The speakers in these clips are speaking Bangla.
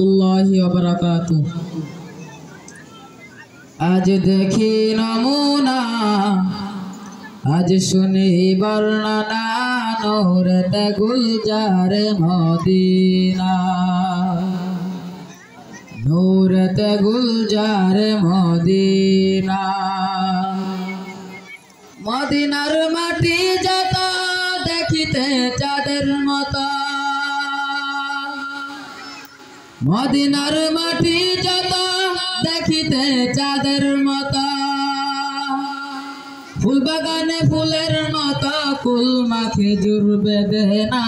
রহমতুল্লাহি ওয়া বারাকাতুহু। আজ দেখি নমুনা, আজ শুনি বর্ণনা, নূরেতে গুলজারে মদিনা, নূরেতে গুলজারে মদিনা। মদিনার মাটি যত দেখিতে চাঁদের মতো, মদিনার মাটি যত দেখিতে চাঁদের মতো, ফুল বাগানে ফুলের মতো কুলমা খেজুর বেদে না,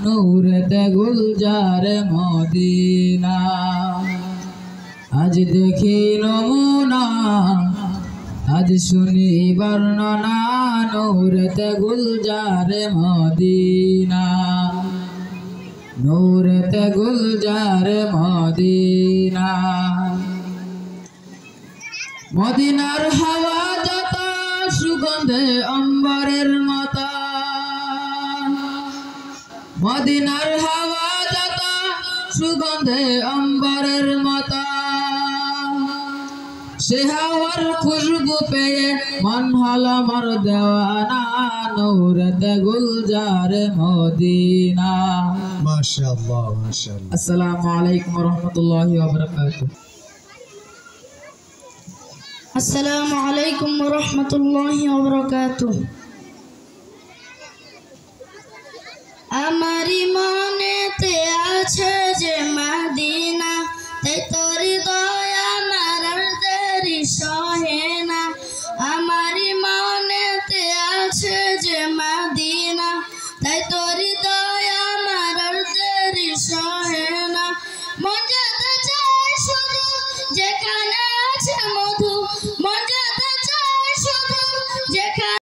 নূরেতে গুলজারে মদিনা। আজ দেখি নমুনা, আজ শুনি বর্ণনা, নূরেতে গুলজারে মদিনা, নূরেতে গুলজারে মদিনা। মদিনার হাওয়া যত সুগন্ধে অম্বরের মতো, মদিনার হাওয়া যত সুগন্ধে অম্বরের মতো, সে হাওয়ার খুশবু পেয়ে মন হলো মোর দেওয়ানা, নূরেতে গুলজারে মদিনা। মাশাআল্লাহ মাশাআল্লাহ। আসসালামু আলাইকুম ওয়া রাহমাতুল্লাহি ওয়া বারাকাতুহু। আসসালামু আলাইকুম ওয়া রাহমাতুল্লাহি ওয়া বারাকাতুহু। আমারি মনেতে আছে যে